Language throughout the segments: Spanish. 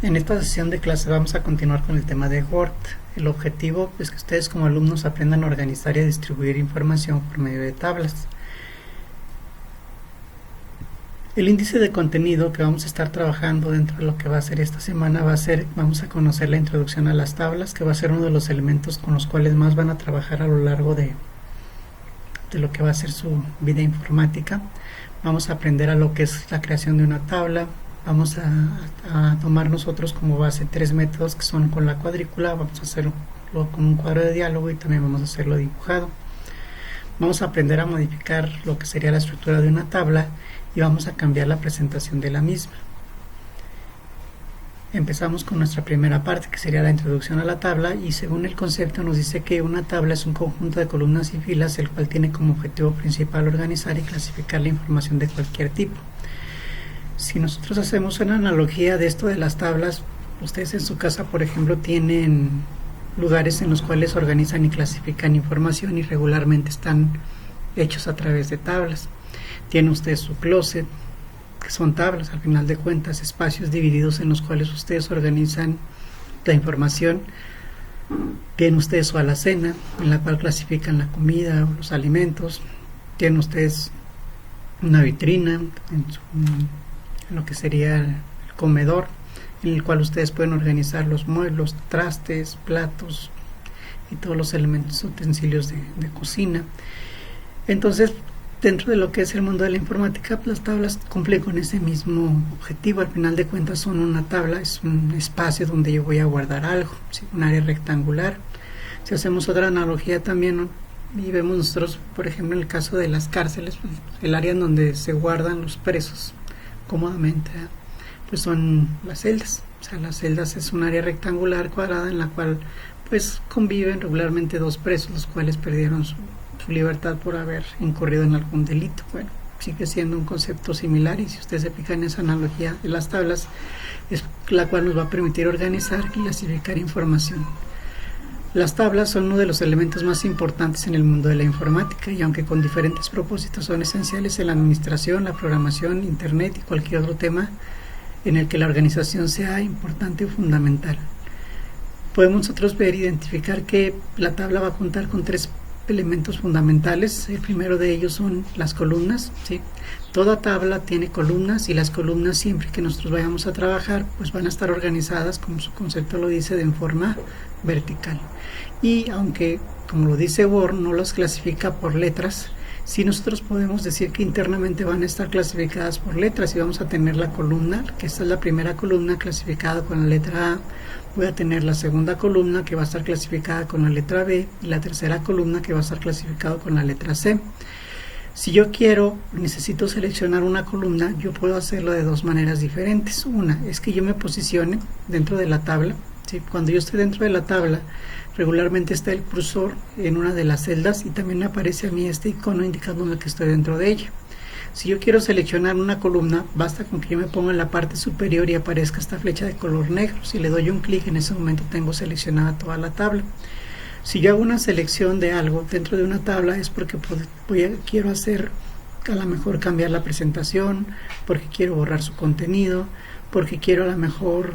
En esta sesión de clase vamos a continuar con el tema de Word. El objetivo es que ustedes como alumnos aprendan a organizar y a distribuir información por medio de tablas. El índice de contenido que vamos a estar trabajando dentro de lo que va a ser esta semana vamos a conocer la introducción a las tablas, que va a ser uno de los elementos con los cuales más van a trabajar a lo largo de lo que va a ser su vida informática. Vamos a aprender a lo que es la creación de una tabla. Vamos a tomar nosotros como base 3 métodos que son con la cuadrícula, vamos a hacerlo con un cuadro de diálogo y también vamos a hacerlo dibujado. Vamos a aprender a modificar lo que sería la estructura de una tabla y vamos a cambiar la presentación de la misma. Empezamos con nuestra primera parte, que sería la introducción a la tabla, y según el concepto nos dice que una tabla es un conjunto de columnas y filas, el cual tiene como objetivo principal organizar y clasificar la información de cualquier tipo. Si nosotros hacemos una analogía de esto de las tablas, ustedes en su casa, por ejemplo, tienen lugares en los cuales organizan y clasifican información y regularmente están hechos a través de tablas. Tiene usted su closet, que son tablas, al final de cuentas, espacios divididos en los cuales ustedes organizan la información. Tienen ustedes su alacena, en la cual clasifican la comida o los alimentos. Tienen ustedes una vitrina en lo que sería el comedor, en el cual ustedes pueden organizar los muebles, trastes, platos y todos los elementos, utensilios de cocina. Entonces, dentro de lo que es el mundo de la informática, las tablas cumplen con ese mismo objetivo. Al final de cuentas son una tabla, es un espacio donde yo voy a guardar algo, ¿sí? Un área rectangular. Si hacemos otra analogía también, y vemos nosotros, por ejemplo, en el caso de las cárceles, pues, el área en donde se guardan los presos cómodamente, pues son las celdas. O sea, las celdas es un área rectangular cuadrada en la cual pues conviven regularmente dos presos, los cuales perdieron su libertad por haber incurrido en algún delito. Bueno, sigue siendo un concepto similar, y si ustedes se fijan en esa analogía de las tablas, es la cual nos va a permitir organizar y clasificar información. Las tablas son uno de los elementos más importantes en el mundo de la informática, y aunque con diferentes propósitos son esenciales en la administración, la programación, internet y cualquier otro tema en el que la organización sea importante o fundamental. Podemos nosotros identificar que la tabla va a contar con 3 elementos fundamentales. El primero de ellos son las columnas, ¿sí? Toda tabla tiene columnas, y las columnas, siempre que nosotros vayamos a trabajar, pues van a estar organizadas, como su concepto lo dice, de forma vertical. Y aunque, como lo dice Word, no los clasifica por letras, sí nosotros podemos decir que internamente van a estar clasificadas por letras, y vamos a tener la columna, que esta es la primera columna clasificada con la letra A. Voy a tener la segunda columna, que va a estar clasificada con la letra B, y la tercera columna, que va a estar clasificada con la letra C. Si yo necesito seleccionar una columna, yo puedo hacerlo de 2 maneras diferentes. Una es que yo me posicione dentro de la tabla, ¿sí? Cuando yo estoy dentro de la tabla, regularmente está el cursor en una de las celdas, y también me aparece a mí este icono indicándome que estoy dentro de ella. Si yo quiero seleccionar una columna, basta con que yo me ponga en la parte superior y aparezca esta flecha de color negro. Si le doy un clic, en ese momento tengo seleccionada toda la tabla. Si yo hago una selección de algo dentro de una tabla, es porque quiero hacer, a lo mejor, cambiar la presentación, porque quiero borrar su contenido, porque quiero a lo mejor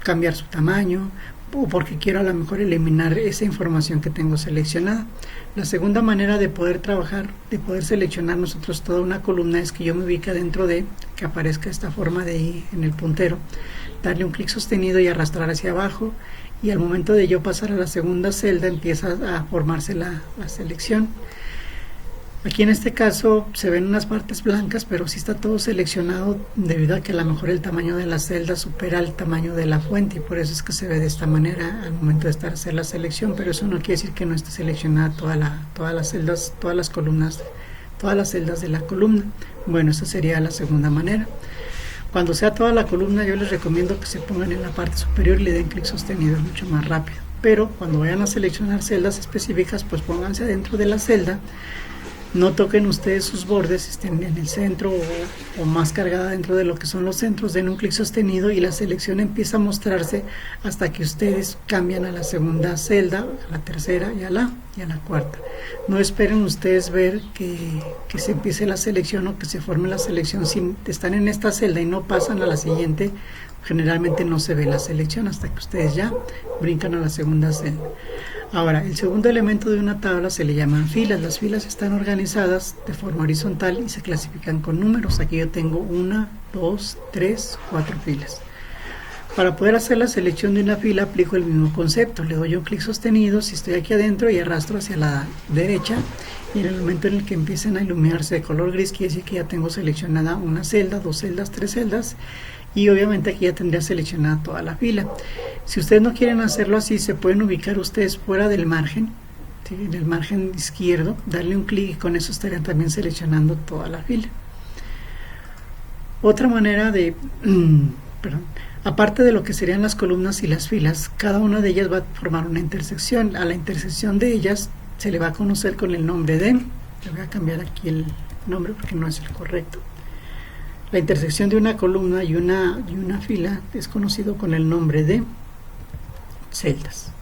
cambiar su tamaño, o porque quiero a lo mejor eliminar esa información que tengo seleccionada. La segunda manera de poder trabajar, de poder seleccionar nosotros toda una columna, es que yo me ubique dentro de, que aparezca esta forma de I en el puntero, darle un clic sostenido y arrastrar hacia abajo, y al momento de yo pasar a la segunda celda empieza a formarse la selección. Aquí en este caso se ven unas partes blancas, pero sí está todo seleccionado, debido a que a lo mejor el tamaño de la celda supera el tamaño de la fuente, y por eso es que se ve de esta manera al momento de hacer la selección. Pero eso no quiere decir que no esté seleccionada todas las celdas, todas las columnas, todas las celdas de la columna. Bueno, esa sería la segunda manera. Cuando sea toda la columna, yo les recomiendo que se pongan en la parte superior y le den clic sostenido, mucho más rápido. Pero cuando vayan a seleccionar celdas específicas, pues pónganse dentro de la celda. No toquen ustedes sus bordes, estén en el centro o más cargada dentro de lo que son los centros. Den un clic sostenido y la selección empieza a mostrarse hasta que ustedes cambian a la segunda celda, a la tercera y a la cuarta. No esperen ustedes ver que se empiece la selección o que se forme la selección. Si están en esta celda y no pasan a la siguiente, generalmente no se ve la selección hasta que ustedes ya brincan a la segunda celda. Ahora, el segundo elemento de una tabla se le llaman filas. Las filas están organizadas de forma horizontal y se clasifican con números. Aquí yo tengo 1, 2, 3, 4 filas. Para poder hacer la selección de una fila aplico el mismo concepto. Le doy un clic sostenido si estoy aquí adentro y arrastro hacia la derecha. Y en el momento en el que empiecen a iluminarse de color gris, quiere decir que ya tengo seleccionada una celda, 2 celdas, 3 celdas. Y obviamente aquí ya tendría seleccionada toda la fila. Si ustedes no quieren hacerlo así, se pueden ubicar ustedes fuera del margen, ¿sí? En el margen izquierdo, darle un clic y con eso estarían también seleccionando toda la fila. Otra manera de, aparte de lo que serían las columnas y las filas, cada una de ellas va a formar una intersección. A la intersección de ellas se le va a conocer con el nombre de, le voy a cambiar aquí el nombre porque no es el correcto. La intersección de una columna y una fila es conocido con el nombre de celdas.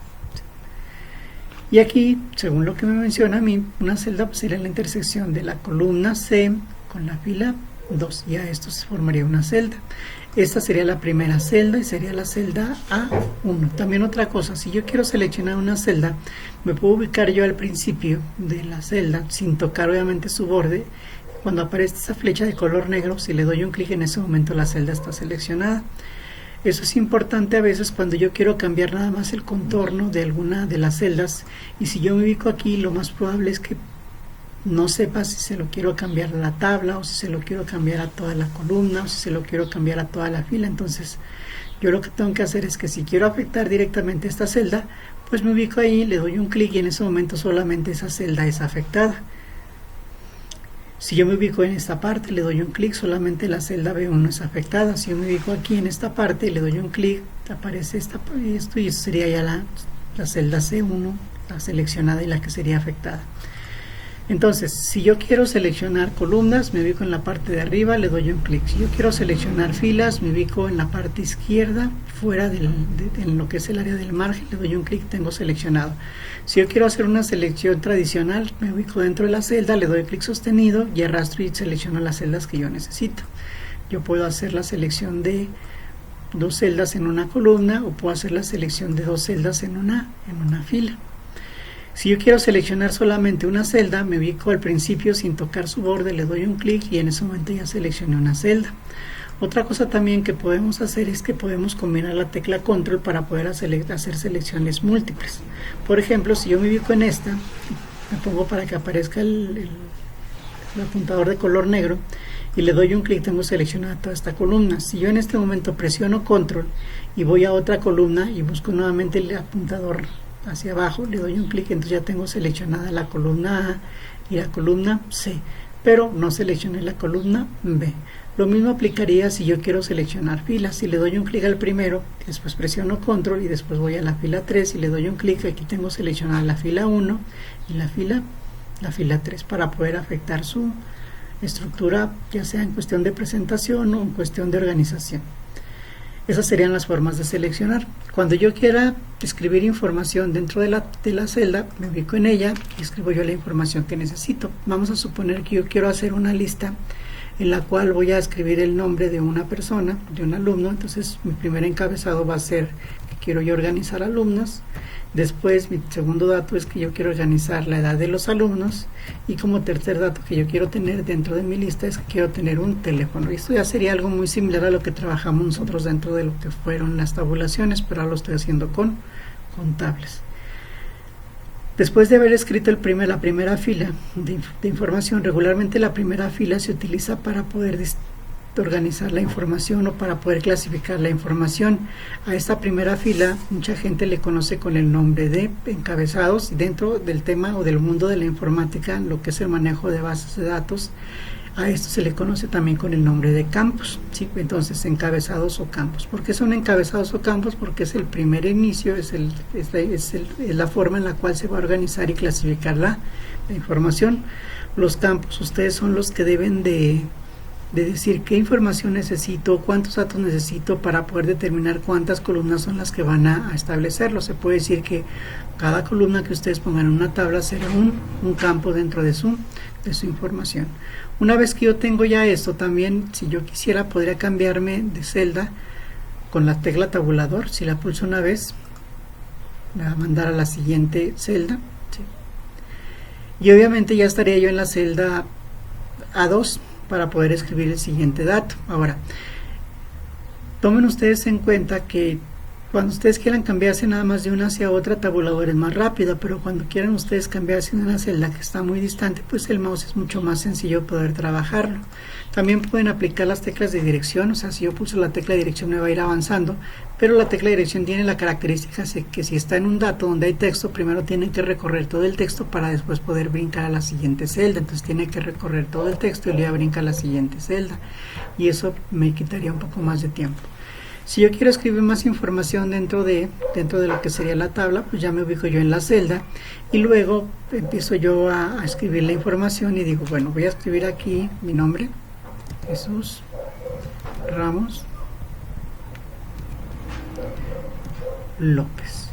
Y aquí, según lo que me menciona a mí, una celda sería la intersección de la columna C con la fila 2. Y a esto se formaría una celda. Esta sería la primera celda y sería la celda A1. También otra cosa, si yo quiero seleccionar una celda, me puedo ubicar yo al principio de la celda sin tocar obviamente su borde. Cuando aparece esa flecha de color negro, si le doy un clic en ese momento la celda está seleccionada. Eso es importante a veces cuando yo quiero cambiar nada más el contorno de alguna de las celdas, y si yo me ubico aquí, lo más probable es que no sepa si se lo quiero cambiar a la tabla, o si se lo quiero cambiar a toda la columna, o si se lo quiero cambiar a toda la fila. Entonces yo lo que tengo que hacer es que si quiero afectar directamente esta celda, pues me ubico ahí, le doy un clic y en ese momento solamente esa celda es afectada. Si yo me ubico en esta parte, le doy un clic, solamente la celda B1 es afectada. Si yo me ubico aquí en esta parte, le doy un clic, aparece esto y esto sería ya la celda C1, la seleccionada y la que sería afectada. Entonces, si yo quiero seleccionar columnas, me ubico en la parte de arriba, le doy un clic. Si yo quiero seleccionar filas, me ubico en la parte izquierda, fuera en lo que es el área del margen, le doy un clic, tengo seleccionado. Si yo quiero hacer una selección tradicional, me ubico dentro de la celda, le doy clic sostenido y arrastro y selecciono las celdas que yo necesito. Yo puedo hacer la selección de 2 celdas en una columna o puedo hacer la selección de 2 celdas en una fila. Si yo quiero seleccionar solamente una celda, me ubico al principio sin tocar su borde, le doy un clic y en ese momento ya seleccioné una celda. Otra cosa también que podemos hacer es que podemos combinar la tecla control para poder hacer selecciones múltiples. Por ejemplo, si yo me ubico en esta, me pongo para que aparezca el apuntador de color negro y le doy un clic, tengo seleccionada toda esta columna. Si yo en este momento presiono control y voy a otra columna y busco nuevamente el apuntador hacia abajo, le doy un clic, entonces ya tengo seleccionada la columna A y la columna C, pero no seleccioné la columna B. Lo mismo aplicaría si yo quiero seleccionar filas. Si le doy un clic al primero, después presiono control y después voy a la fila 3 y le doy un clic, aquí tengo seleccionada la fila 1 y la fila 3 para poder afectar su estructura, ya sea en cuestión de presentación o en cuestión de organización. Esas serían las formas de seleccionar. Cuando yo quiera escribir información dentro de la celda, me ubico en ella y escribo yo la información que necesito. Vamos a suponer que yo quiero hacer una lista en la cual voy a escribir el nombre de una persona, de un alumno. Entonces mi primer encabezado va a ser que quiero yo organizar alumnos. Después mi segundo dato es que yo quiero organizar la edad de los alumnos, y como tercer dato que yo quiero tener dentro de mi lista es que quiero tener un teléfono. Esto ya sería algo muy similar a lo que trabajamos nosotros dentro de lo que fueron las tabulaciones, pero ahora lo estoy haciendo con tablas. Después de haber escrito la primera fila de información, regularmente la primera fila se utiliza para poder organizar la información o para poder clasificar la información. A esta primera fila mucha gente le conoce con el nombre de encabezados, y dentro del tema o del mundo de la informática, lo que es el manejo de bases de datos, a esto se le conoce también con el nombre de campos, ¿sí? Entonces, encabezados o campos. ¿Por qué son encabezados o campos? Porque es el primer inicio, es la forma en la cual se va a organizar y clasificar la información. Los campos, ustedes son los que deben de decir qué información necesito, cuántos datos necesito para poder determinar cuántas columnas son las que van a establecerlo. Se puede decir que cada columna que ustedes pongan en una tabla será un campo dentro de su información. Una vez que yo tengo ya esto, también si yo quisiera podría cambiarme de celda con la tecla tabulador. Si la pulso una vez, me va a mandar a la siguiente celda, ¿sí? Y obviamente ya estaría yo en la celda A2 para poder escribir el siguiente dato. Ahora, tomen ustedes en cuenta que cuando ustedes quieran cambiarse nada más de una hacia otra, tabulador es más rápido, pero cuando quieran ustedes cambiarse de una celda que está muy distante, pues el mouse es mucho más sencillo poder trabajarlo. También pueden aplicar las teclas de dirección, o sea, si yo pulso la tecla de dirección me va a ir avanzando, pero la tecla de dirección tiene la característica de que si está en un dato donde hay texto, primero tienen que recorrer todo el texto para después poder brincar a la siguiente celda. Entonces tiene que recorrer todo el texto y luego brinca a la siguiente celda, y eso me quitaría un poco más de tiempo. Si yo quiero escribir más información dentro de lo que sería la tabla, pues ya me ubico yo en la celda y luego empiezo yo a escribir la información y digo, bueno, voy a escribir aquí mi nombre, Jesús Ramos López.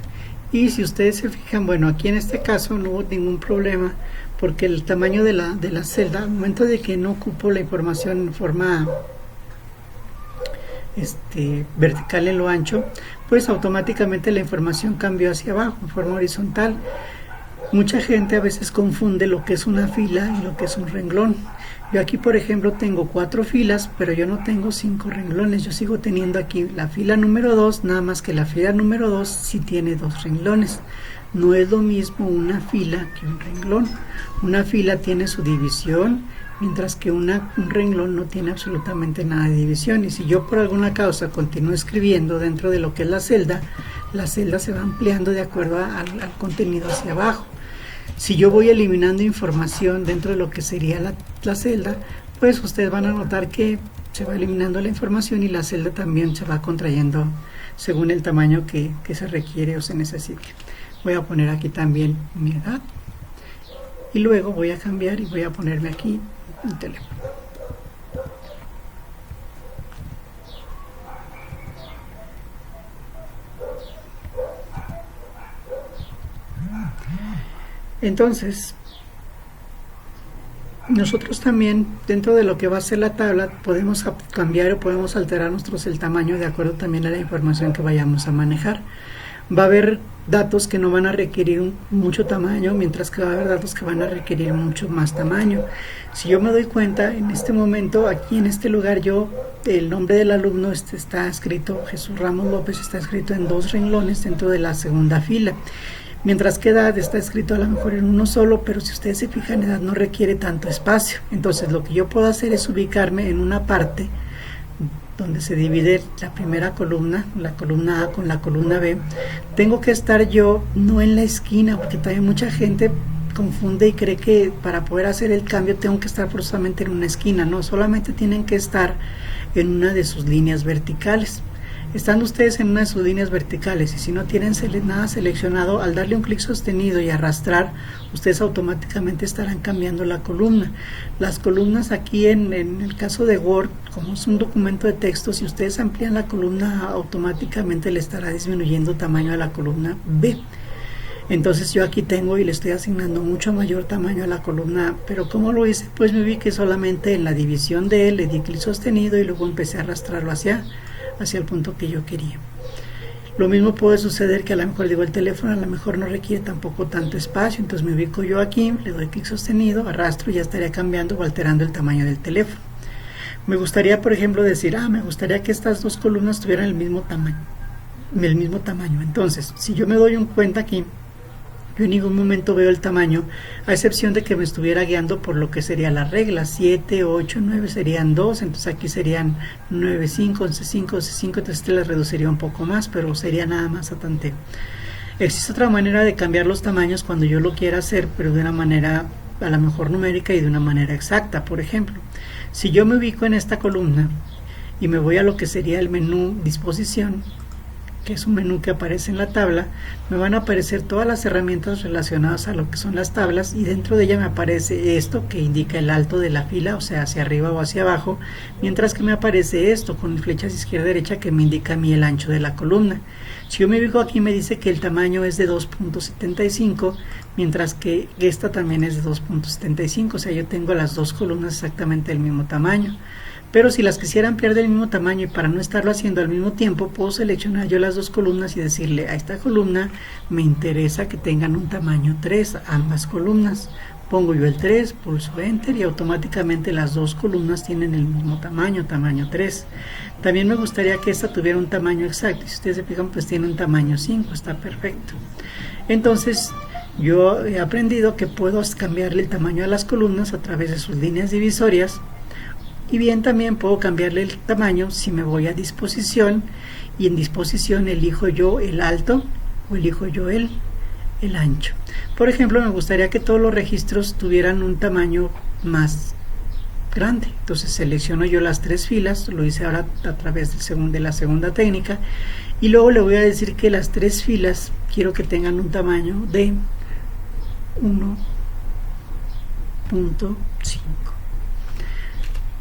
Y si ustedes se fijan, bueno, aquí en este caso no hubo ningún problema porque el tamaño de la celda, al momento de que no ocupo la información en forma vertical en lo ancho, pues automáticamente la información cambió hacia abajo en forma horizontal. Mucha gente a veces confunde lo que es una fila y lo que es un renglón. Yo aquí por ejemplo tengo 4 filas, pero yo no tengo 5 renglones. Yo sigo teniendo aquí la fila número 2, nada más que la fila número 2 sí tiene 2 renglones. No es lo mismo una fila que un renglón. Una fila tiene su división, mientras que un renglón no tiene absolutamente nada de división. Y si yo por alguna causa continúo escribiendo dentro de lo que es la celda se va ampliando de acuerdo al contenido hacia abajo. Si yo voy eliminando información dentro de lo que sería la celda, pues ustedes van a notar que se va eliminando la información y la celda también se va contrayendo según el tamaño que se requiere o se necesite. Voy a poner aquí también mi edad y luego voy a cambiar y voy a ponerme aquí el teléfono. Entonces, nosotros también dentro de lo que va a ser la tabla podemos cambiar o podemos alterar el tamaño de acuerdo también a la información que vayamos a manejar. Va a haber datos que no van a requerir mucho tamaño, mientras que va a haber datos que van a requerir mucho más tamaño. Si yo me doy cuenta, en este momento, aquí en este lugar, el nombre del alumno está escrito, Jesús Ramos López, está escrito en 2 renglones dentro de la segunda fila. Mientras que edad está escrito a lo mejor en uno solo, pero si ustedes se fijan, edad no requiere tanto espacio. Entonces lo que yo puedo hacer es ubicarme en una parte donde se divide la primera columna, la columna A con la columna B. Tengo que estar yo no en la esquina, porque también mucha gente confunde y cree que para poder hacer el cambio tengo que estar forzosamente en una esquina. No, solamente tienen que estar en una de sus líneas verticales. Estando ustedes en una de sus líneas verticales y si no tienen nada seleccionado, al darle un clic sostenido y arrastrar, ustedes automáticamente estarán cambiando la columna. Las columnas aquí en el caso de Word, como es un documento de texto, si ustedes amplían la columna, automáticamente le estará disminuyendo tamaño a la columna B. Entonces yo aquí tengo y le estoy asignando mucho mayor tamaño a la columna A, pero ¿cómo lo hice? Pues me ubiqué solamente en la división de él, le di clic sostenido y luego empecé a arrastrarlo hacia el punto que yo quería. Lo mismo puede suceder que a lo mejor digo el teléfono a lo mejor no requiere tampoco tanto espacio, entonces me ubico yo aquí, le doy clic sostenido, arrastro y ya estaría cambiando o alterando el tamaño del teléfono. Me gustaría por ejemplo decir, me gustaría que estas 2 columnas tuvieran el mismo tamaño. Entonces si yo me doy un cuenta aquí, yo en ningún momento veo el tamaño, a excepción de que me estuviera guiando por lo que sería la regla. 7, 8, 9 serían 2, entonces aquí serían 9, 5, 11, 5, 11, 5, entonces este les reduciría un poco más, pero sería nada más a tanteo. Existe otra manera de cambiar los tamaños cuando yo lo quiera hacer, pero de una manera a lo mejor numérica y de una manera exacta. Por ejemplo, si yo me ubico en esta columna y me voy a lo que sería el menú disposición, que es un menú que aparece en la tabla, me van a aparecer todas las herramientas relacionadas a lo que son las tablas y dentro de ella me aparece esto que indica el alto de la fila, o sea hacia arriba o hacia abajo, mientras que me aparece esto con flechas izquierda derecha que me indica a mí el ancho de la columna. Si yo me ubico aquí me dice que el tamaño es de 2.75, mientras que esta también es de 2.75, o sea yo tengo las 2 columnas exactamente del mismo tamaño. Pero si las quisiera ampliar del mismo tamaño y para no estarlo haciendo al mismo tiempo, puedo seleccionar yo las dos columnas y decirle a esta columna me interesa que tengan un tamaño 3, ambas columnas. Pongo yo el 3, pulso Enter y automáticamente las dos columnas tienen el mismo tamaño, tamaño 3. También me gustaría que esta tuviera un tamaño exacto. Si ustedes se fijan, pues tiene un tamaño 5, está perfecto. Entonces, yo he aprendido que puedo cambiarle el tamaño a las columnas a través de sus líneas divisorias. Y bien, también puedo cambiarle el tamaño si me voy a disposición y en disposición elijo yo el alto o elijo yo el ancho. Por ejemplo, me gustaría que todos los registros tuvieran un tamaño más grande. Entonces selecciono yo las tres filas, lo hice ahora a través de la segunda técnica, y luego le voy a decir que las tres filas quiero que tengan un tamaño de 1.5.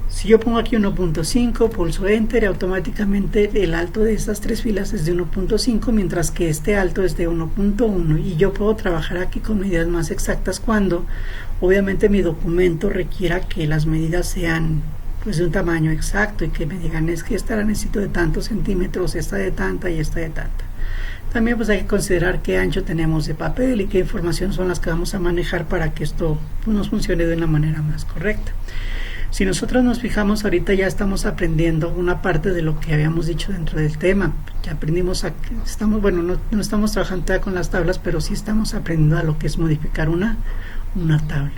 Si yo pongo aquí 1.5, pulso Enter, automáticamente el alto de estas tres filas es de 1.5, mientras que este alto es de 1.1, y yo puedo trabajar aquí con medidas más exactas cuando obviamente mi documento requiera que las medidas sean pues de un tamaño exacto y que me digan es que esta la necesito de tantos centímetros, esta de tanta y esta de tanta. También pues hay que considerar qué ancho tenemos de papel y qué información son las que vamos a manejar para que esto pues, nos funcione de una manera más correcta. Si nosotros nos fijamos, ahorita ya estamos aprendiendo una parte de lo que habíamos dicho dentro del tema. Ya aprendimos, no estamos trabajando todavía con las tablas, pero sí estamos aprendiendo a lo que es modificar una tabla.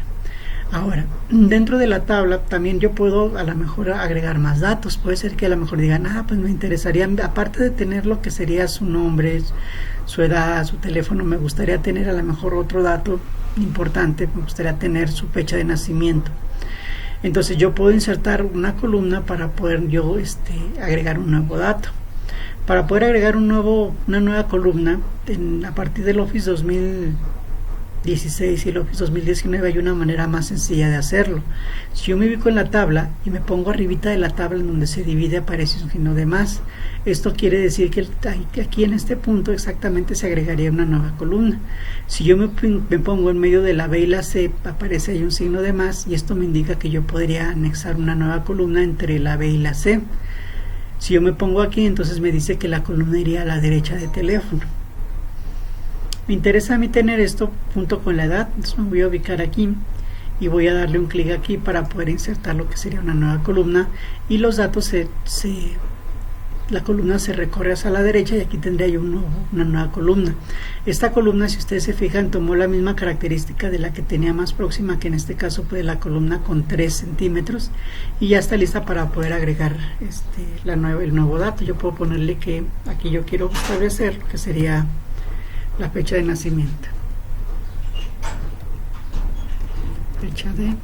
Ahora, dentro de la tabla también yo puedo a lo mejor agregar más datos. Puede ser que a lo mejor digan, pues me interesaría, aparte de tener lo que sería su nombre, su edad, su teléfono, me gustaría tener a lo mejor otro dato importante, me gustaría tener su fecha de nacimiento. Entonces yo puedo insertar una columna para poder yo agregar un nuevo dato. Para poder agregar una nueva columna, a partir del Office 2016 y el Office 2019 hay una manera más sencilla de hacerlo. Si yo me ubico en la tabla y me pongo arribita de la tabla en donde se divide, aparece un signo de más. Esto quiere decir que aquí en este punto exactamente se agregaría una nueva columna. Si yo me pongo en medio de la B y la C, aparece ahí un signo de más, y esto me indica que yo podría anexar una nueva columna entre la B y la C. Si yo me pongo aquí, entonces me dice que la columna iría a la derecha de teléfono. Me interesa a mí tener esto junto con la edad, entonces me voy a ubicar aquí y voy a darle un clic aquí para poder insertar lo que sería una nueva columna, y los datos la columna se recorre hacia la derecha y aquí tendría yo una nueva columna. Esta columna, si ustedes se fijan, tomó la misma característica de la que tenía más próxima, que en este caso fue la columna con 3 centímetros, y ya está lista para poder agregar el nuevo dato. Yo puedo ponerle que aquí yo quiero establecer lo que sería la fecha de nacimiento. Fecha de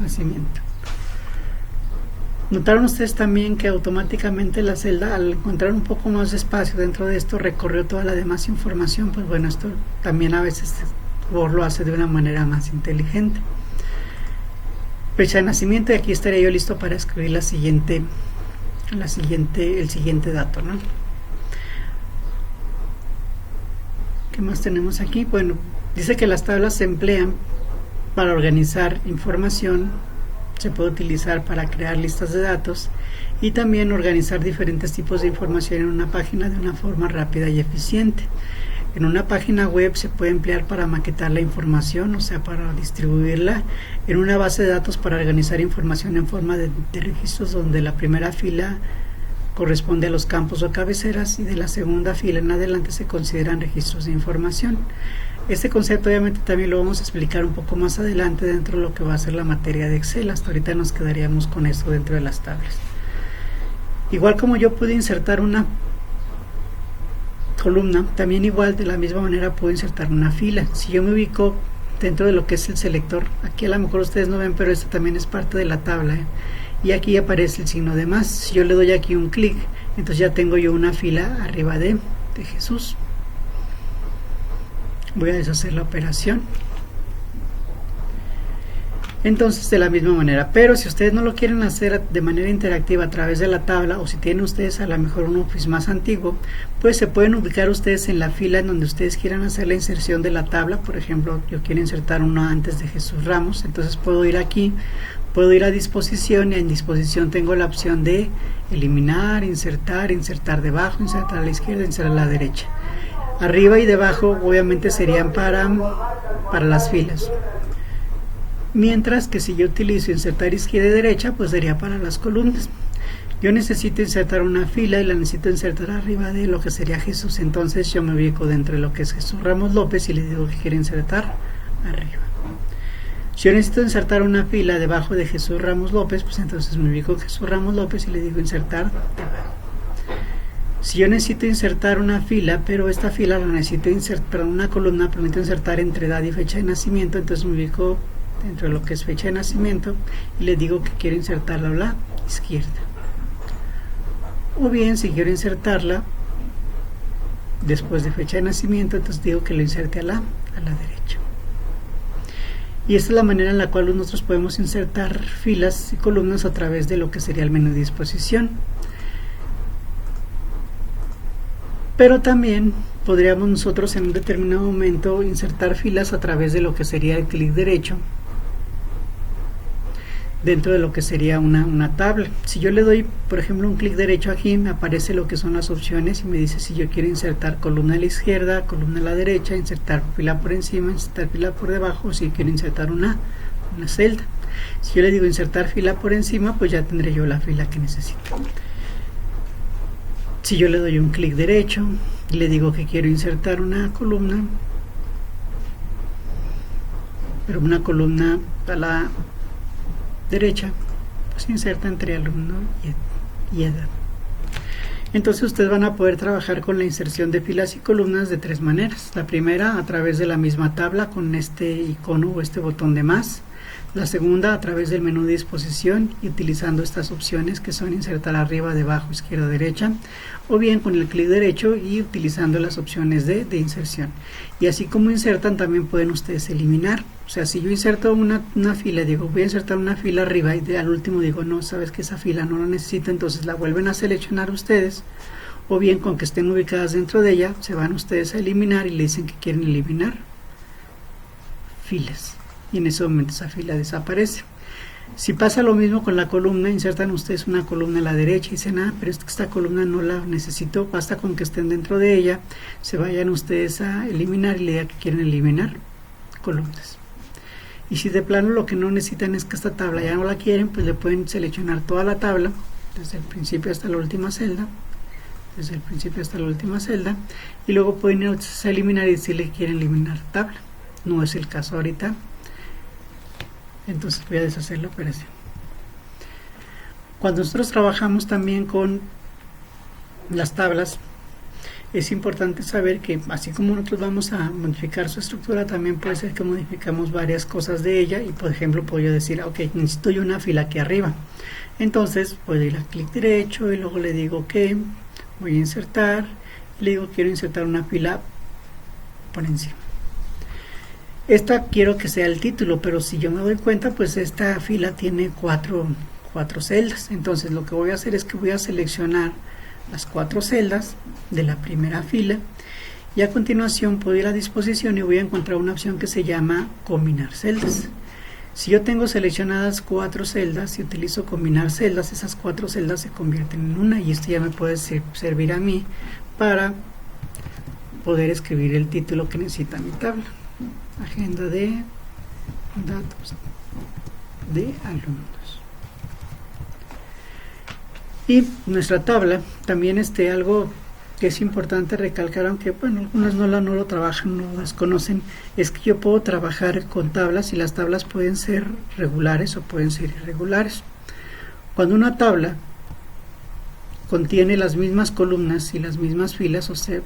nacimiento. Notaron ustedes también que automáticamente la celda, al encontrar un poco más de espacio dentro de esto, recorrió toda la demás información. Pues bueno, esto también a veces Word lo hace de una manera más inteligente. Fecha de nacimiento, y aquí estaría yo listo para escribir el siguiente dato, ¿no? ¿Qué más tenemos aquí? Bueno, dice que las tablas se emplean para organizar información, se puede utilizar para crear listas de datos y también organizar diferentes tipos de información en una página de una forma rápida y eficiente. En una página web se puede emplear para maquetar la información, o sea, para distribuirla. En una base de datos para organizar información en forma de registros, donde la primera fila corresponde a los campos o cabeceras y de la segunda fila en adelante se consideran registros de información. Este concepto obviamente también lo vamos a explicar un poco más adelante dentro de lo que va a ser la materia de Excel. Hasta ahorita nos quedaríamos con esto dentro de las tablas. Igual como yo pude insertar una columna, también igual de la misma manera puedo insertar una fila. Si yo me ubico dentro de lo que es el selector, aquí a lo mejor ustedes no ven, pero esto también es parte de la tabla, y aquí aparece el signo de más. Si yo le doy aquí un clic, entonces ya tengo yo una fila arriba de Jesús. Voy a deshacer la operación. Entonces, de la misma manera, pero si ustedes no lo quieren hacer de manera interactiva a través de la tabla, o si tienen ustedes a lo mejor un Office más antiguo, pues se pueden ubicar ustedes en la fila en donde ustedes quieran hacer la inserción de la tabla. Por ejemplo, yo quiero insertar una antes de Jesús Ramos, entonces puedo ir aquí, puedo ir a disposición, y en disposición tengo la opción de eliminar, insertar, insertar debajo, insertar a la izquierda, insertar a la derecha. Arriba y debajo obviamente serían para las filas. Mientras que si yo utilizo insertar izquierda y derecha, pues sería para las columnas. Yo necesito insertar una fila y la necesito insertar arriba de lo que sería Jesús. Entonces yo me ubico dentro de lo que es Jesús Ramos López y le digo que quiero insertar arriba. Si yo necesito insertar una fila debajo de Jesús Ramos López, pues entonces me ubico Jesús Ramos López y le digo insertar debajo. Si yo necesito insertar una fila, pero esta fila la necesito insertar, una columna, pero necesito insertar entre edad y fecha de nacimiento, entonces me ubico dentro de lo que es fecha de nacimiento y le digo que quiero insertarla a la izquierda. O bien, si quiero insertarla después de fecha de nacimiento, entonces digo que lo inserte a la derecha. Y esta es la manera en la cual nosotros podemos insertar filas y columnas a través de lo que sería el menú de disposición. Pero también podríamos nosotros en un determinado momento insertar filas a través de lo que sería el clic derecho dentro de lo que sería una tabla. Si yo le doy, por ejemplo, un clic derecho aquí, me aparece lo que son las opciones y me dice si yo quiero insertar columna a la izquierda, columna a la derecha, insertar fila por encima, insertar fila por debajo, o si quiero insertar una celda. Si yo le digo insertar fila por encima, pues ya tendré yo la fila que necesito. Si yo le doy un clic derecho y le digo que quiero insertar una columna, pero una columna a la derecha, pues inserta entre alumno y edad. Entonces ustedes van a poder trabajar con la inserción de filas y columnas de tres maneras. La primera, a través de la misma tabla con este icono o este botón de más. La segunda, a través del menú de disposición y utilizando estas opciones que son insertar arriba, debajo, izquierda, derecha, o bien con el clic derecho y utilizando las opciones de inserción. Y así como insertan, también pueden ustedes eliminar. O sea, si yo inserto una fila, digo voy a insertar una fila arriba y al último digo no, sabes que esa fila no la necesito, entonces la vuelven a seleccionar ustedes, o bien con que estén ubicadas dentro de ella, se van ustedes a eliminar y le dicen que quieren eliminar filas. Y en ese momento esa fila desaparece. Si pasa lo mismo con la columna, insertan ustedes una columna a la derecha y dicen, pero esta columna no la necesito, basta con que estén dentro de ella, se vayan ustedes a eliminar y le digan que quieren eliminar columnas. Y si de plano lo que no necesitan es que esta tabla ya no la quieren, pues le pueden seleccionar toda la tabla, desde el principio hasta la última celda, y luego pueden ir a eliminar y decirle que quieren eliminar tabla. No es el caso ahorita. Entonces voy a deshacer la operación. Cuando nosotros trabajamos también con las tablas, es importante saber que así como nosotros vamos a modificar su estructura, también puede ser que modificamos varias cosas de ella. Y por ejemplo puedo yo decir, ok, necesito yo una fila aquí arriba, entonces puedo ir a clic derecho y luego le digo que voy a insertar, le digo quiero insertar una fila por encima. Esta quiero que sea el título, pero si yo me doy cuenta, pues esta fila tiene cuatro celdas. Entonces lo que voy a hacer es que voy a seleccionar las 4 celdas de la primera fila y a continuación puedo ir a disposición y voy a encontrar una opción que se llama combinar celdas. Si yo tengo seleccionadas 4 celdas y utilizo combinar celdas, esas 4 celdas se convierten en una, y esto ya me puede servir a mí para poder escribir el título que necesita mi tabla. Agenda de datos de alumnos. Y nuestra tabla también algo que es importante recalcar, aunque bueno, algunos no lo trabajan, no lo desconocen, es que yo puedo trabajar con tablas y las tablas pueden ser regulares o pueden ser irregulares. Cuando una tabla contiene las mismas columnas y las mismas filas, o sea,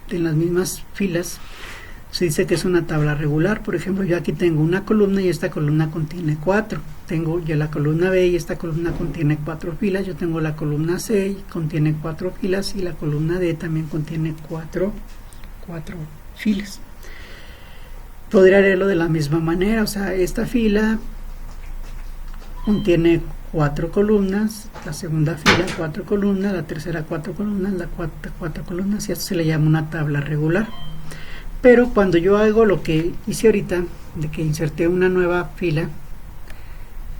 en las mismas filas, se dice que es una tabla regular. Por ejemplo, yo aquí tengo una columna y esta columna contiene 4. Tengo yo la columna B y esta columna contiene 4 filas. Yo tengo la columna C y contiene 4 filas, y la columna D también contiene 4 filas. Podría leerlo de la misma manera, o sea, esta fila contiene 4 columnas, la segunda fila 4 columnas, la tercera 4 columnas, la cuarta 4 columnas, y esto se le llama una tabla regular. Pero cuando yo hago lo que hice ahorita, de que inserté una nueva fila,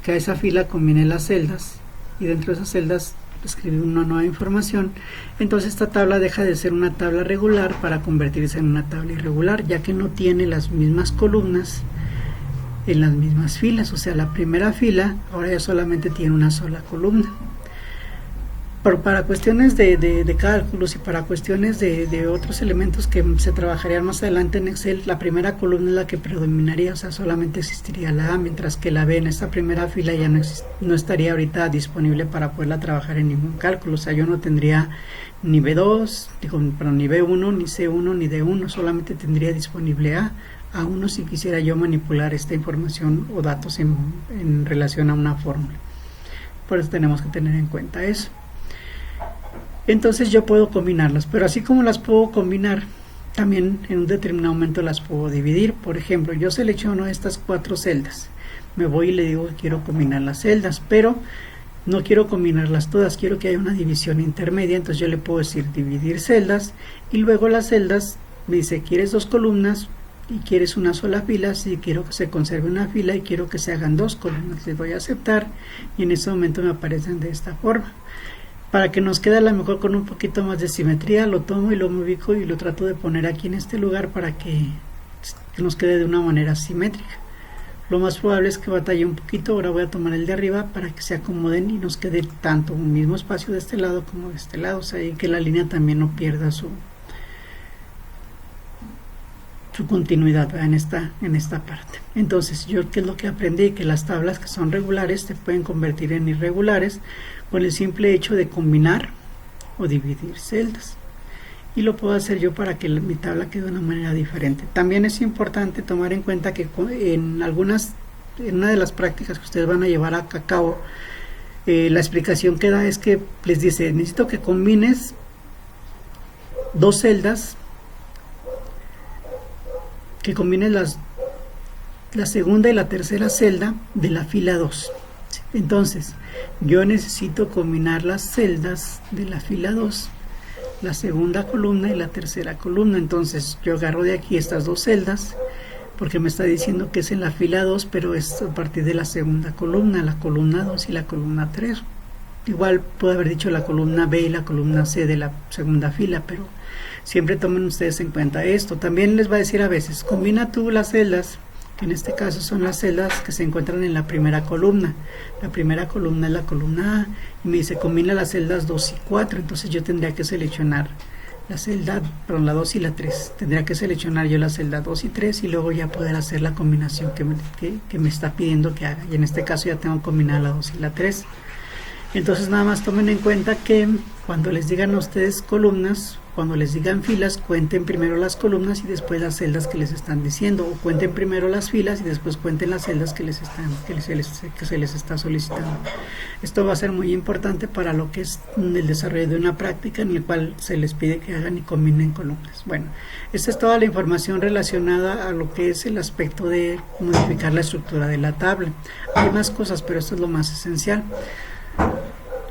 que a esa fila combiné las celdas, y dentro de esas celdas escribí una nueva información, entonces esta tabla deja de ser una tabla regular para convertirse en una tabla irregular, ya que no tiene las mismas columnas en las mismas filas. O sea, la primera fila ahora ya solamente tiene una sola columna. Pero para cuestiones de cálculos y para cuestiones de otros elementos que se trabajarían más adelante en Excel, la primera columna es la que predominaría, o sea, solamente existiría la A, mientras que la B en esta primera fila ya no estaría ahorita disponible para poderla trabajar en ningún cálculo. O sea, yo no tendría ni B2, ni B1, ni C1, ni D1, solamente tendría disponible A1 si quisiera yo manipular esta información o datos en relación a una fórmula. Por eso tenemos que tener en cuenta eso. Entonces yo puedo combinarlas, pero así como las puedo combinar, también en un determinado momento las puedo dividir. Por ejemplo, yo selecciono estas 4 celdas, me voy y le digo que quiero combinar las celdas, pero no quiero combinarlas todas, quiero que haya una división intermedia. Entonces yo le puedo decir dividir celdas, y luego las celdas me dice, ¿quieres 2 columnas y quieres una sola fila? Si quiero que se conserve una fila y quiero que se hagan 2 columnas, les doy a aceptar, y en ese momento me aparecen de esta forma. Para que nos quede a lo mejor con un poquito más de simetría, lo tomo y lo me ubico y lo trato de poner aquí en este lugar para que nos quede de una manera simétrica. Lo más probable es que batalle un poquito. Ahora voy a tomar el de arriba para que se acomoden y nos quede tanto un mismo espacio de este lado como de este lado, o sea, y que la línea también no pierda su continuidad en esta parte. Entonces, yo qué es lo que aprendí, que las tablas que son regulares se pueden convertir en irregulares con el simple hecho de combinar o dividir celdas, y lo puedo hacer yo para que mi tabla quede de una manera diferente. También es importante tomar en cuenta que en una de las prácticas que ustedes van a llevar a cabo, la explicación que da es que les dice, necesito que combines 2 celdas, que combines la segunda y la tercera celda de la fila 2. Entonces, yo necesito combinar las celdas de la fila 2, la segunda columna y la tercera columna. Entonces, yo agarro de aquí estas 2 celdas, porque me está diciendo que es en la fila 2, pero es a partir de la segunda columna, la columna 2 y la columna 3. Igual puedo haber dicho la columna B y la columna C de la segunda fila, pero siempre tomen ustedes en cuenta esto. También les va a decir a veces, combina tú las celdas, que en este caso son las celdas que se encuentran en la primera columna. La primera columna es la columna A, y me dice combina las celdas 2 y 4, entonces yo tendría que seleccionar la 2 y la 3. Tendría que seleccionar yo la celda 2 y 3 y luego ya poder hacer la combinación que me está pidiendo que haga. Y en este caso ya tengo combinada la 2 y la 3. Entonces nada más tomen en cuenta que cuando les digan a ustedes columnas, cuando les digan filas, cuenten primero las columnas y después las celdas que les están diciendo, o cuenten primero las filas y después cuenten las celdas que se les está solicitando. Esto va a ser muy importante para lo que es el desarrollo de una práctica en el cual se les pide que hagan y combinen columnas. Bueno, esta es toda la información relacionada a lo que es el aspecto de modificar la estructura de la tabla. Hay más cosas, pero esto es lo más esencial.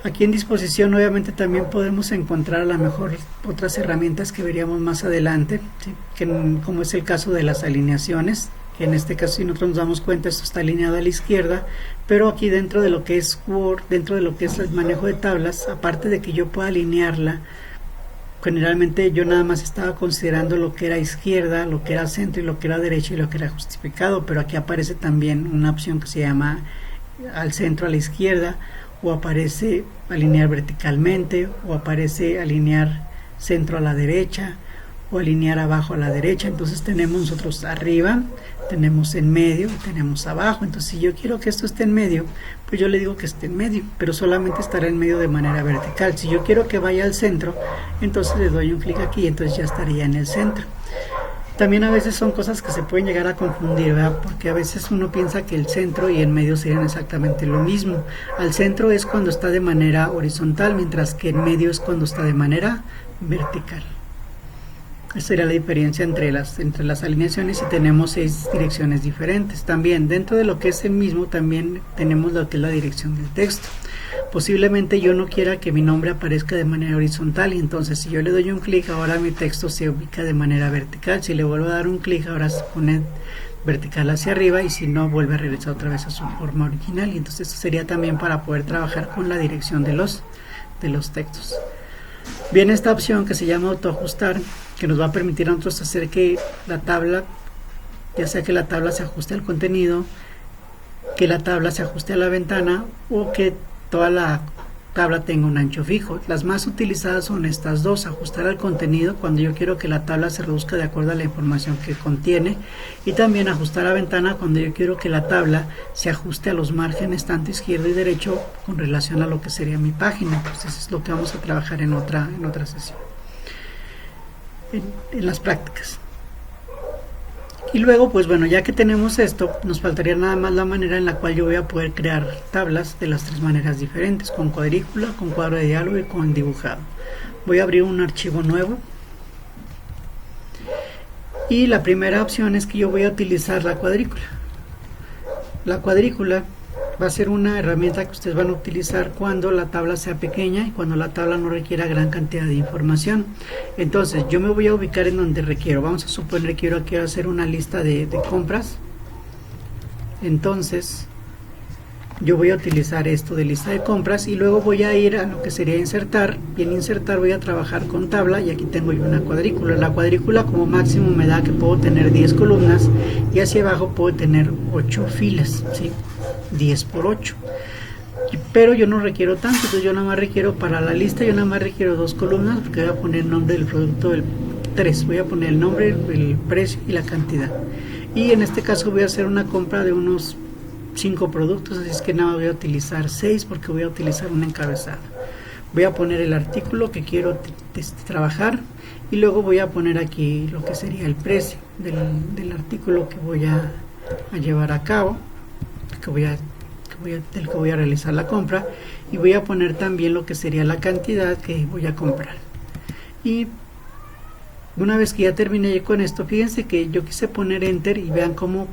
Aquí en disposición obviamente también podemos encontrar a lo mejor otras herramientas que veríamos más adelante, ¿sí? Como es el caso de las alineaciones, que en este caso si nosotros nos damos cuenta esto está alineado a la izquierda, pero aquí dentro de lo que es Word, dentro de lo que es el manejo de tablas, aparte de que yo pueda alinearla, generalmente yo nada más estaba considerando lo que era izquierda, lo que era centro y lo que era derecha y lo que era justificado, pero aquí aparece también una opción que se llama al centro a la izquierda, o aparece alinear verticalmente, o aparece alinear centro a la derecha, o alinear abajo a la derecha. Entonces tenemos nosotros arriba, tenemos en medio, tenemos abajo. Entonces si yo quiero que esto esté en medio, pues yo le digo que esté en medio, pero solamente estará en medio de manera vertical. Si yo quiero que vaya al centro, entonces le doy un clic aquí y entonces ya estaría en el centro. También a veces son cosas que se pueden llegar a confundir, ¿verdad? Porque a veces uno piensa que el centro y el medio serían exactamente lo mismo. Al centro es cuando está de manera horizontal, mientras que el medio es cuando está de manera vertical. Esa sería la diferencia entre las alineaciones, y tenemos 6 direcciones diferentes. También dentro de lo que es el mismo también tenemos lo que es la dirección del texto. Posiblemente yo no quiera que mi nombre aparezca de manera horizontal, y entonces si yo le doy un clic, ahora mi texto se ubica de manera vertical. Si le vuelvo a dar un clic, ahora se pone vertical hacia arriba, y si no, vuelve a regresar otra vez a su forma original. Y entonces esto sería también para poder trabajar con la dirección de los textos. Viene esta opción que se llama autoajustar, que nos va a permitir a nosotros hacer que la tabla, ya sea que la tabla se ajuste al contenido, que la tabla se ajuste a la ventana, o que toda la tabla tenga un ancho fijo. Las más utilizadas son estas dos: ajustar al contenido, cuando yo quiero que la tabla se reduzca de acuerdo a la información que contiene, y también ajustar a ventana, cuando yo quiero que la tabla se ajuste a los márgenes tanto izquierdo y derecho con relación a lo que sería mi página. Entonces es lo que vamos a trabajar en otra sesión, en las prácticas. Y luego, pues bueno, ya que tenemos esto, nos faltaría nada más la manera en la cual yo voy a poder crear tablas de las 3 maneras diferentes: con cuadrícula, con cuadro de diálogo y con dibujado. Voy a abrir un archivo nuevo, y la primera opción es que yo voy a utilizar la cuadrícula. La cuadrícula va a ser una herramienta que ustedes van a utilizar cuando la tabla sea pequeña y cuando la tabla no requiera gran cantidad de información. Entonces yo me voy a ubicar en donde requiero. Vamos a suponer que quiero hacer una lista de compras. Entonces yo voy a utilizar esto de lista de compras, y luego voy a ir a lo que sería insertar, y en insertar voy a trabajar con tabla, y aquí tengo yo una cuadrícula. La cuadrícula como máximo me da que puedo tener 10 columnas, y hacia abajo puedo tener 8 filas, ¿sí? 10 por 8. Pero yo no requiero tanto, entonces yo nada más requiero, para la lista yo nada más requiero 2 columnas, porque voy a poner el nombre del producto, del 3, voy a poner el nombre, el precio y la cantidad. Y en este caso voy a hacer una compra de unos 5 productos, así es que nada, voy a utilizar 6 porque voy a utilizar un encabezado. Voy a poner el artículo que quiero trabajar, y luego voy a poner aquí lo que sería el precio del artículo que voy a llevar a cabo, del que voy a realizar la compra, y voy a poner también lo que sería la cantidad que voy a comprar. Y una vez que ya terminé con esto, fíjense que yo quise poner enter, y vean cómo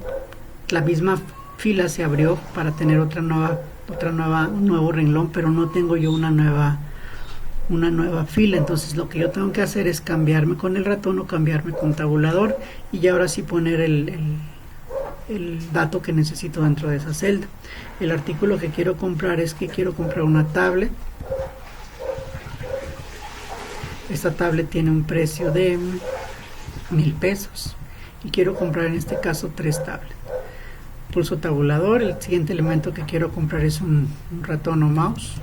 la misma fila se abrió para tener un nuevo renglón, pero no tengo yo una nueva fila. Entonces lo que yo tengo que hacer es cambiarme con el ratón o cambiarme con tabulador, y ya ahora sí poner el dato que necesito dentro de esa celda. El artículo que quiero comprar es que quiero comprar una tablet. Esta tablet tiene un precio de 1000 pesos, y quiero comprar en este caso 3 tablets. Pulso tabulador. El siguiente elemento que quiero comprar es un ratón o mouse.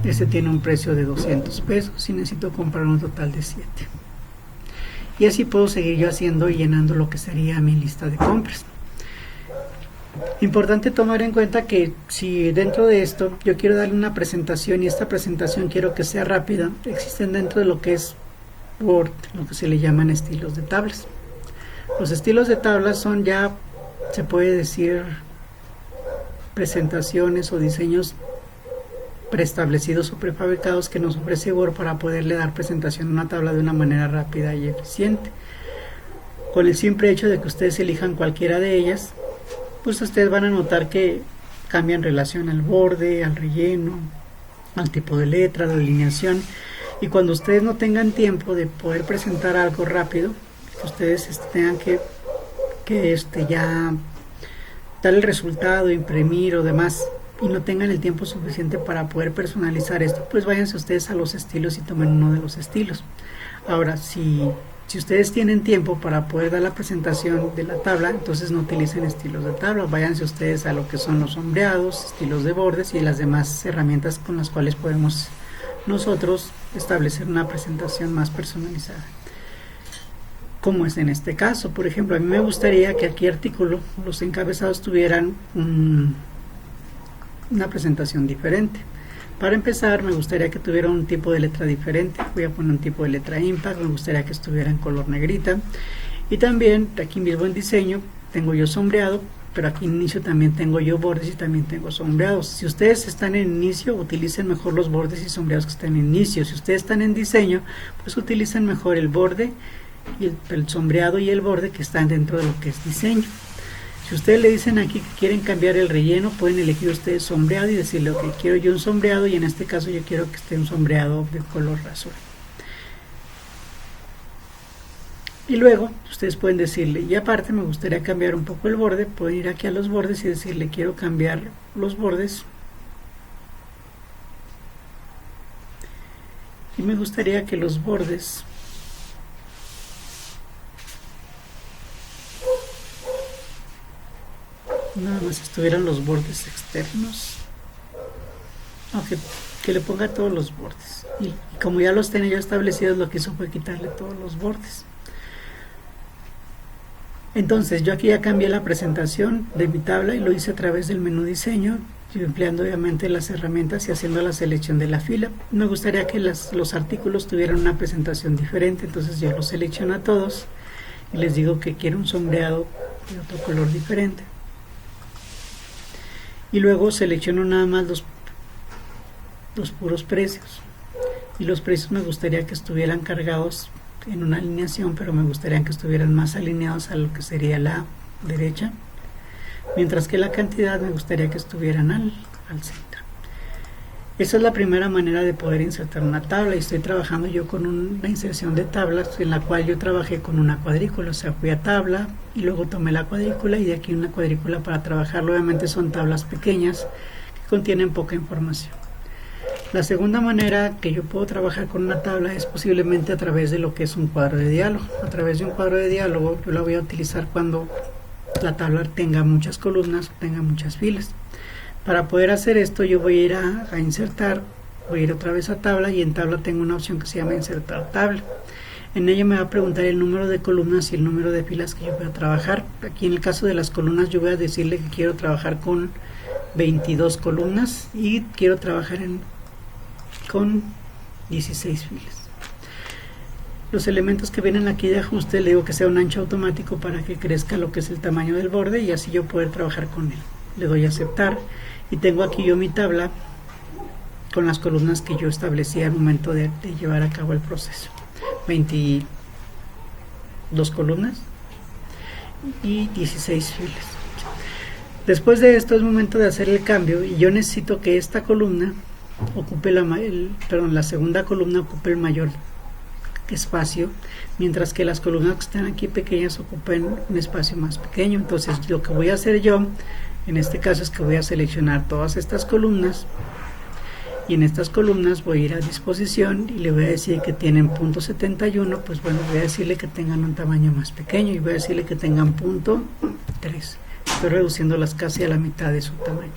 Este tiene un precio de 200 pesos y necesito comprar un total de 7. Y así puedo seguir yo haciendo y llenando lo que sería mi lista de compras. Importante tomar en cuenta que si dentro de esto yo quiero darle una presentación, y esta presentación quiero que sea rápida, existen dentro de lo que es Word lo que se le llaman estilos de tablas. Los estilos de tablas son, ya se puede decir, presentaciones o diseños preestablecidos o prefabricados que nos ofrece Word para poderle dar presentación a una tabla de una manera rápida y eficiente. Con el simple hecho de que ustedes elijan cualquiera de ellas, pues ustedes van a notar que cambian relación al borde, al relleno, al tipo de letra, la alineación. Y cuando ustedes no tengan tiempo de poder presentar algo rápido, ustedes tengan que ya dar el resultado, imprimir o demás, y no tengan el tiempo suficiente para poder personalizar esto, pues váyanse ustedes a los estilos y tomen uno de los estilos. Ahora, si ustedes tienen tiempo para poder dar la presentación de la tabla, entonces no utilicen estilos de tabla, váyanse ustedes a lo que son los sombreados, estilos de bordes y las demás herramientas con las cuales podemos nosotros establecer una presentación más personalizada, como es en este caso. Por ejemplo, a mí me gustaría que aquí artículo, los encabezados tuvieran una presentación diferente. Para empezar, me gustaría que tuviera un tipo de letra diferente. Voy a poner un tipo de letra impact, me gustaría que estuviera en color negrita. Y también aquí mismo en diseño tengo yo sombreado, pero aquí en inicio también tengo yo bordes y también tengo sombreados. Si ustedes están en inicio, utilicen mejor los bordes y sombreados que están en inicio. Si ustedes están en diseño, pues utilicen mejor el borde y el sombreado y el borde que están dentro de lo que es diseño. Si ustedes le dicen aquí que quieren cambiar el relleno, pueden elegir ustedes sombreado y decirle, ok, quiero yo un sombreado, y en este caso yo quiero que esté un sombreado de color azul. Y luego ustedes pueden decirle, y aparte me gustaría cambiar un poco el borde, pueden ir aquí a los bordes y decirle, quiero cambiar los bordes y me gustaría que los bordes nada más estuvieran los bordes externos, aunque que le ponga todos los bordes, y como ya los tenía yo establecidos, lo que hizo fue quitarle todos los bordes. Entonces yo aquí ya cambié la presentación de mi tabla y lo hice a través del menú diseño, empleando obviamente las herramientas y haciendo la selección de la fila. Me gustaría que los artículos tuvieran una presentación diferente, entonces yo los selecciono a todos y les digo que quiero un sombreado de otro color diferente. Y luego selecciono nada más los puros precios, y los precios me gustaría que estuvieran cargados en una alineación, pero me gustaría que estuvieran más alineados a lo que sería la derecha, mientras que la cantidad me gustaría que estuvieran al centro. Esa es la primera manera de poder insertar una tabla, y estoy trabajando yo con una inserción de tablas en la cual yo trabajé con una cuadrícula, o sea, fui a tabla y luego tomé la cuadrícula y de aquí una cuadrícula para trabajarlo. Obviamente son tablas pequeñas que contienen poca información. La segunda manera que yo puedo trabajar con una tabla es posiblemente a través de lo que es un cuadro de diálogo. A través de un cuadro de diálogo yo la voy a utilizar cuando la tabla tenga muchas columnas, tenga muchas filas. Para poder hacer esto yo voy a ir a insertar, voy a ir otra vez a tabla, y en tabla tengo una opción que se llama insertar tabla. En ella me va a preguntar el número de columnas y el número de filas que yo voy a trabajar. Aquí en el caso de las columnas yo voy a decirle que quiero trabajar con 22 columnas y quiero trabajar con 16 filas. Los elementos que vienen aquí de ajuste le digo que sea un ancho automático para que crezca lo que es el tamaño del borde y así yo poder trabajar con él. Le doy a aceptar y tengo aquí yo mi tabla con las columnas que yo establecí al momento de llevar a cabo el proceso. 22 columnas y 16 filas. Después de esto es momento de hacer el cambio y yo necesito que esta columna ocupe la segunda columna ocupe el mayor espacio, mientras que las columnas que están aquí pequeñas ocupen un espacio más pequeño. Entonces lo que voy a hacer yo en este caso es que voy a seleccionar todas estas columnas y en estas columnas voy a ir a disposición y le voy a decir que tienen punto 71, pues bueno, voy a decirle que tengan un tamaño más pequeño y voy a decirle que tengan punto 3. Estoy reduciéndolas casi a la mitad de su tamaño.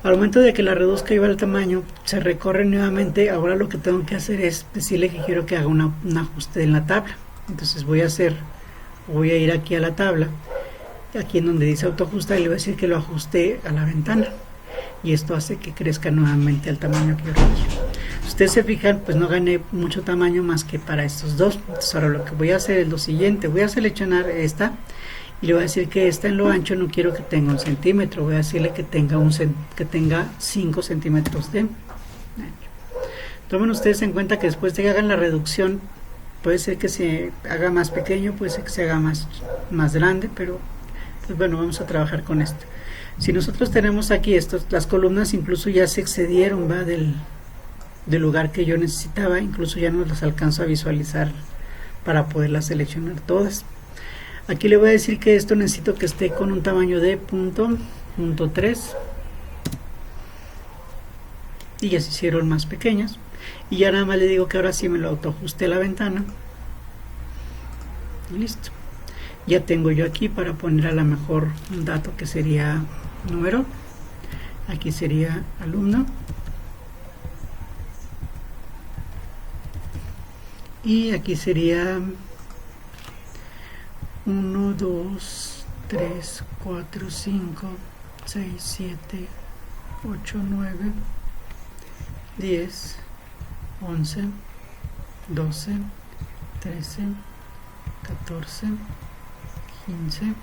Al momento de que la reduzca igual al tamaño, se recorre nuevamente. Ahora lo que tengo que hacer es decirle que quiero que haga un ajuste en la tabla. Entonces voy a ir aquí a la tabla, aquí en donde dice autoajustar, y le voy a decir que lo ajuste a la ventana. Y esto hace que crezca nuevamente al tamaño que yo quiero. Si ustedes se fijan, pues no gané mucho tamaño más que para estos dos. Entonces ahora lo que voy a hacer es lo siguiente. Voy a seleccionar esta y le voy a decir que esta en lo ancho no quiero que tenga 1 centímetro, voy a decirle que tenga 5 centímetros de ancho. Tomen ustedes en cuenta que después de que hagan la reducción, puede ser que se haga más pequeño, puede ser que se haga más grande, pero pues bueno, vamos a trabajar con esto. Si nosotros tenemos aquí las columnas incluso ya se excedieron del lugar que yo necesitaba, incluso ya no las alcanzo a visualizar para poderlas seleccionar todas. Aquí le voy a decir que esto necesito que esté con un tamaño de punto 3 y ya se hicieron más pequeñas, y ya nada más le digo que ahora sí me lo autoajuste a la ventana y listo. Ya tengo yo aquí para poner a lo mejor un dato que sería número, aquí sería alumno y aquí sería 1, 2, 3, 4, 5, 6, 7, 8, 9, 10, 11, 12, 13, 14, 15,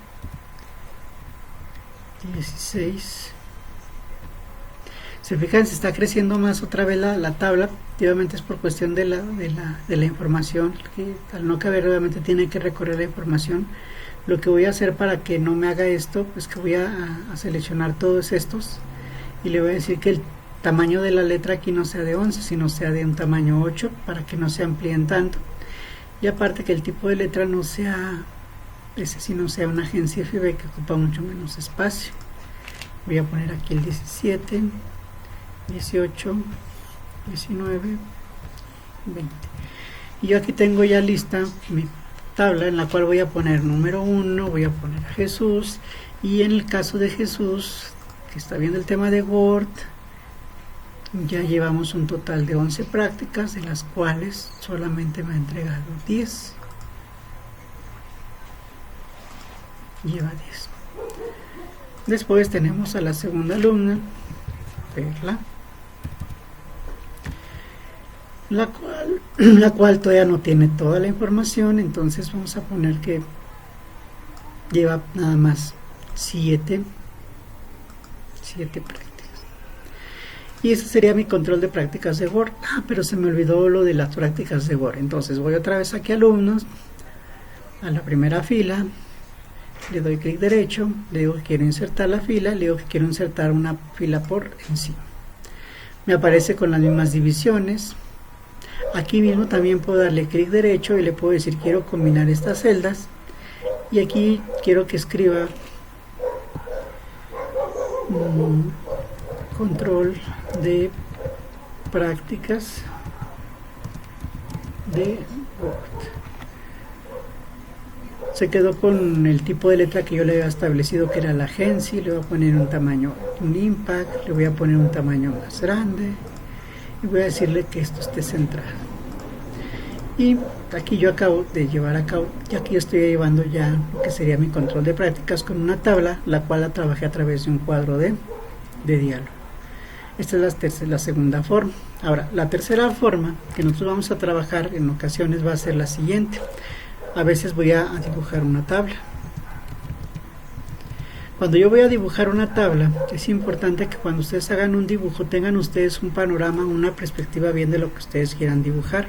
16. Se fijan, se está creciendo más otra vez la tabla. Obviamente es por cuestión de la información, que al no caber obviamente tiene que recorrer la información. Lo que voy a hacer para que no me haga esto es que voy a seleccionar todos estos y le voy a decir que el tamaño de la letra aquí no sea de 11, sino sea de un tamaño 8, para que no se amplíen tanto. Y aparte que el tipo de letra no sea ese, sino sea una agencia FB que ocupa mucho menos espacio. Voy a poner aquí el 17, 18, 19, 20. Y yo aquí tengo ya lista mi tabla en la cual voy a poner número 1, voy a poner a Jesús, y en el caso de Jesús, que está viendo el tema de Word, ya llevamos un total de 11 prácticas, de las cuales solamente me ha entregado 10. Lleva 10. Después tenemos a la segunda alumna, Perla, la cual todavía no tiene toda la información, entonces vamos a poner que lleva nada más 7 prácticas. Y ese sería mi control de prácticas de Word. Pero se me olvidó lo de las prácticas de Word. Entonces voy otra vez aquí a alumnos, a la primera fila, le doy clic derecho, le digo que quiero insertar la fila, le digo que quiero insertar una fila por encima. Me aparece con las mismas divisiones. Aquí mismo también puedo darle clic derecho y le puedo decir quiero combinar estas celdas, y aquí quiero que escriba control de prácticas de Word. Se quedó con el tipo de letra que yo le había establecido, que era la agencia. Le voy a poner un tamaño, un impact, le voy a poner un tamaño más grande y voy a decirle que esto esté centrado. Y aquí yo acabo de llevar a cabo, ya que yo estoy llevando ya lo que sería mi control de prácticas con una tabla, la cual la trabajé a través de un cuadro de diálogo. Esta es la segunda forma. Ahora, la tercera forma que nosotros vamos a trabajar en ocasiones va a ser la siguiente. A veces voy a dibujar una tabla. Cuando yo voy a dibujar una tabla, es importante que cuando ustedes hagan un dibujo tengan ustedes un panorama, una perspectiva bien de lo que ustedes quieran dibujar.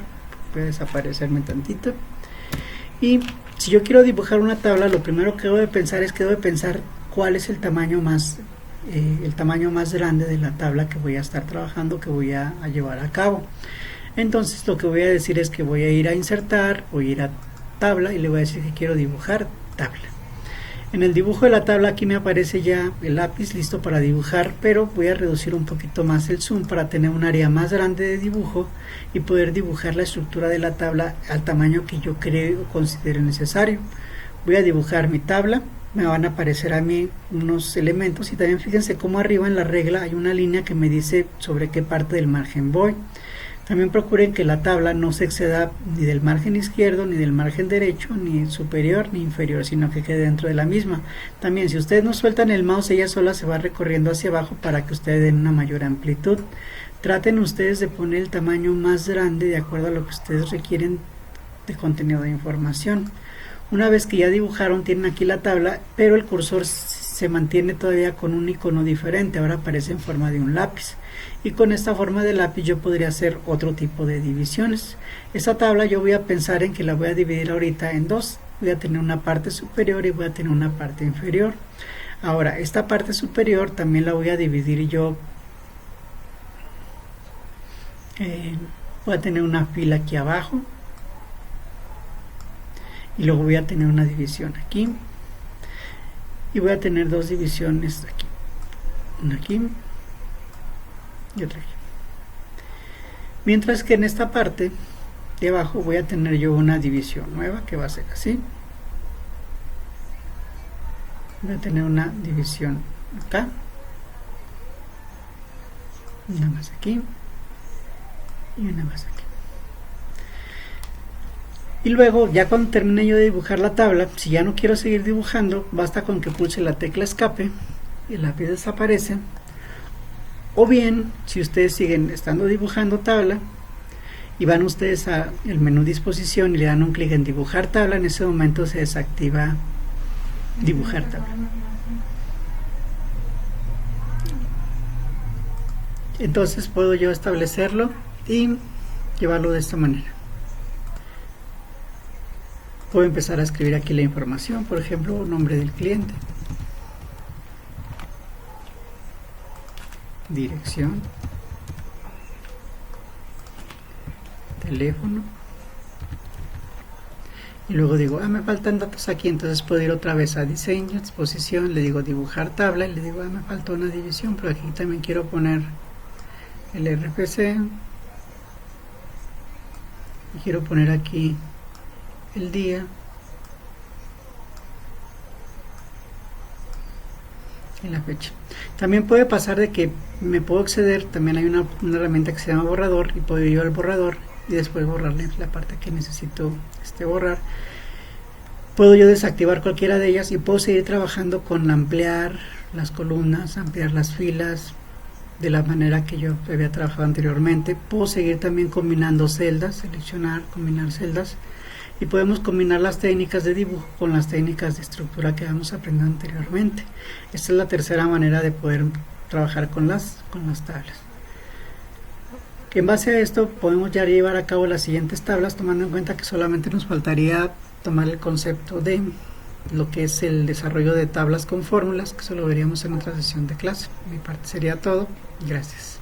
Voy a desaparecerme tantito. Y si yo quiero dibujar una tabla, lo primero que debo de pensar es que debo de pensar cuál es el tamaño más grande de la tabla que voy a estar trabajando, que voy a llevar a cabo. Entonces lo que voy a decir es que voy a ir a insertar, voy a ir a tabla y le voy a decir que quiero dibujar tabla. En el dibujo de la tabla aquí me aparece ya el lápiz listo para dibujar, pero voy a reducir un poquito más el zoom para tener un área más grande de dibujo y poder dibujar la estructura de la tabla al tamaño que yo creo o considere necesario. Voy a dibujar mi tabla, me van a aparecer a mí unos elementos y también fíjense cómo arriba en la regla hay una línea que me dice sobre qué parte del margen voy. También procuren que la tabla no se exceda ni del margen izquierdo, ni del margen derecho, ni superior ni inferior, sino que quede dentro de la misma. También si ustedes no sueltan el mouse, ella sola se va recorriendo hacia abajo para que ustedes den una mayor amplitud. Traten ustedes de poner el tamaño más grande de acuerdo a lo que ustedes requieren de contenido de información. Una vez que ya dibujaron, tienen aquí la tabla, pero el cursor se mantiene todavía con un icono diferente. Ahora aparece en forma de un lápiz. Y con esta forma de lápiz yo podría hacer otro tipo de divisiones. Esta tabla yo voy a pensar en que la voy a dividir ahorita en dos. Voy a tener una parte superior y voy a tener una parte inferior. Ahora, esta parte superior también la voy a dividir yo. Voy a tener una fila aquí abajo. Y luego voy a tener una división aquí. Y voy a tener dos divisiones aquí. Una aquí y otra aquí. Mientras que en esta parte de abajo voy a tener yo una división nueva que va a ser así. Voy a tener una división acá, una más aquí y una más aquí. Y luego, ya cuando termine yo de dibujar la tabla, si ya no quiero seguir dibujando, basta con que pulse la tecla escape y el lápiz desaparece. O bien, si ustedes siguen estando dibujando tabla y van ustedes al menú disposición y le dan un clic en dibujar tabla, en ese momento se desactiva dibujar tabla. Entonces puedo yo establecerlo y llevarlo de esta manera. Puedo empezar a escribir aquí la información, por ejemplo, nombre del cliente, dirección, teléfono, y luego digo, me faltan datos aquí, entonces puedo ir otra vez a diseño, exposición, le digo dibujar tabla, y le digo, me faltó una división, pero aquí también quiero poner el RFC, y quiero poner aquí el día, y la fecha. También puede pasar de que me puedo acceder, también hay una herramienta que se llama borrador, y puedo ir al borrador y después borrarle la parte que necesito borrar. Puedo yo desactivar cualquiera de ellas y puedo seguir trabajando con ampliar las columnas, ampliar las filas de la manera que yo había trabajado anteriormente. Puedo seguir también combinando celdas, seleccionar, combinar celdas, y podemos combinar las técnicas de dibujo con las técnicas de estructura que habíamos aprendido anteriormente. Esta es la tercera manera de poder trabajar con las tablas. En base a esto podemos ya llevar a cabo las siguientes tablas, tomando en cuenta que solamente nos faltaría tomar el concepto de lo que es el desarrollo de tablas con fórmulas, que eso lo veríamos en otra sesión de clase. Mi parte sería todo. Gracias.